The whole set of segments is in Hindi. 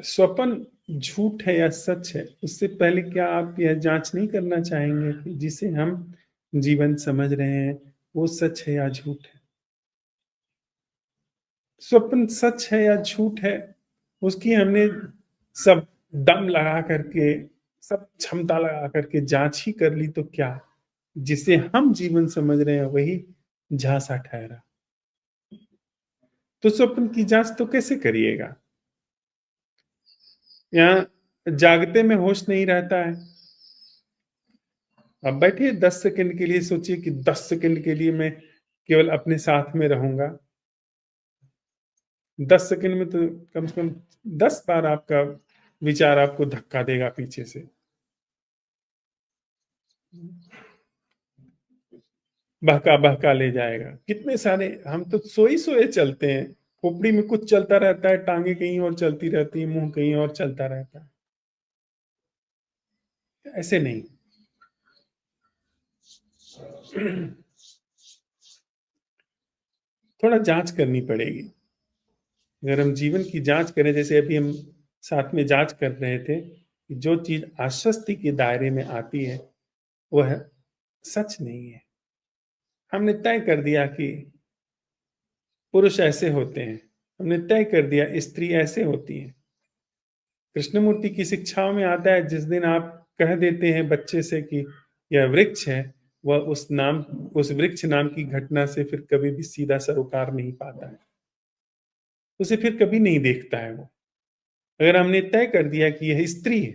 स्वप्न झूठ है या सच है, उससे पहले क्या आप यह जांच नहीं करना चाहेंगे कि जिसे हम जीवन समझ रहे हैं वो सच है या झूठ है? स्वप्न सच है या झूठ है, उसकी हमने सब दम लगा करके, सब क्षमता लगा करके जांच ही कर ली तो क्या, जिसे हम जीवन समझ रहे हैं वही झांसा ठहरा। तो स्वप्न की जांच तो कैसे करिएगा? यहाँ जागते में होश नहीं रहता है। अब बैठिए 10 सेकंड के लिए, सोचिए कि 10 सेकंड के लिए मैं केवल अपने साथ में रहूंगा। 10 सेकंड में तो कम से कम 10 बार आपका विचार आपको धक्का देगा पीछे से। बहका बहका ले जाएगा। कितने सारे हम तो सोए सोए चलते हैं, खोपड़ी में कुछ चलता रहता है, टांगे कहीं और चलती रहती है, मुंह कहीं और चलता रहता है। ऐसे नहीं। थोड़ा जांच करनी पड़ेगी। अगर हम जीवन की जांच करें, जैसे अभी हम साथ में जांच कर रहे थे कि जो चीज आश्वस्ति के दायरे में आती है वह सच नहीं है। हमने तय कर दिया कि पुरुष ऐसे होते हैं, हमने तय कर दिया स्त्री ऐसे होती है। कृष्णमूर्ति की शिक्षाओं में आता है, जिस दिन आप कह देते हैं बच्चे से कि यह वृक्ष है, वह उस वृक्ष नाम की घटना से फिर कभी भी सीधा सरोकार नहीं पाता है, उसे फिर कभी नहीं देखता है वो। अगर हमने तय कर दिया कि यह स्त्री है,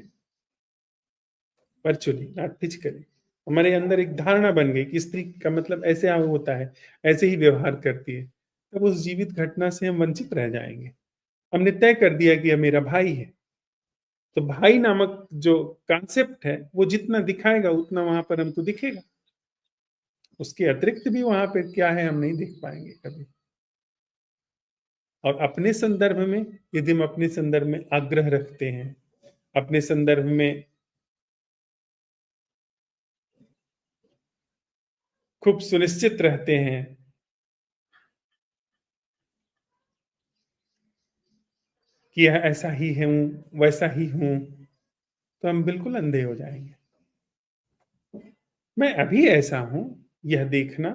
वर्चुअली नॉट फिजिकली, हमारे अंदर एक धारणा बन गई कि स्त्री का मतलब ऐसे होता है, ऐसे ही व्यवहार करती है, तब उस जीवित घटना से हम वंचित रह जाएंगे। हमने तय कर दिया कि यह मेरा भाई है, तो भाई नामक जो कॉन्सेप्ट है वो जितना दिखाएगा उतना वहां पर हमको दिखेगा। उसके अतिरिक्त भी वहां पर क्या है हम नहीं देख पाएंगे कभी। और अपने संदर्भ में, यदि हम अपने संदर्भ में आग्रह रखते हैं, अपने संदर्भ में खूब सुनिश्चित रहते हैं कि यह ऐसा ही हूं, वैसा ही हूं, तो हम बिल्कुल अंधे हो जाएंगे। मैं अभी ऐसा हूं, यह देखना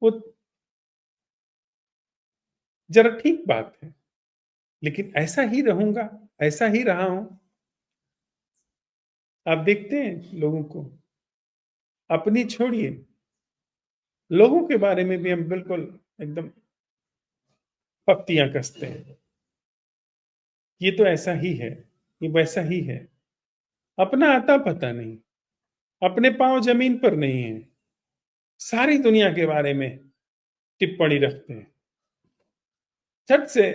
वो जरा ठीक बात है, लेकिन ऐसा ही रहूंगा, ऐसा ही रहा हूं। आप देखते हैं लोगों को, अपनी छोड़िए, लोगों के बारे में भी हम बिल्कुल एकदम पत्तियां कसते हैं। ये तो ऐसा ही है, ये वैसा ही है। अपना आता पता नहीं, अपने पांव जमीन पर नहीं है, सारी दुनिया के बारे में टिप्पणी रखते हैं। झट से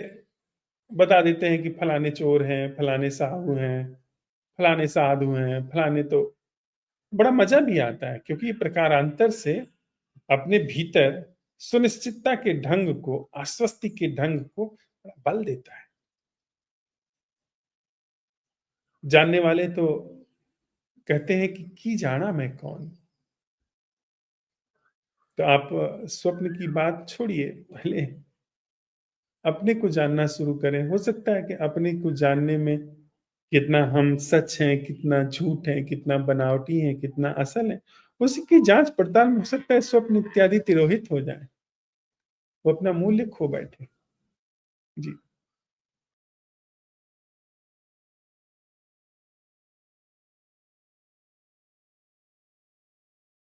बता देते हैं कि फलाने चोर हैं, फलाने साहू हैं, फलाने साधु हैं, फलाने तो। बड़ा मजा भी आता है, क्योंकि ये प्रकारांतर से अपने भीतर सुनिश्चितता के ढंग को, आश्वस्ति के ढंग को बड़ा बल देता है। जानने वाले तो कहते हैं कि की जाना मैं कौन। तो आप स्वप्न की बात छोड़िए, पहले अपने को जानना शुरू करें। हो सकता है कि अपने को जानने में कितना हम सच हैं, कितना झूठ है, कितना बनावटी है, कितना असल है, उसी की जांच पड़ताल में हो सकता है स्वप्न इत्यादि तिरोहित हो जाए, वो अपना मूल्य खो बैठे। जी।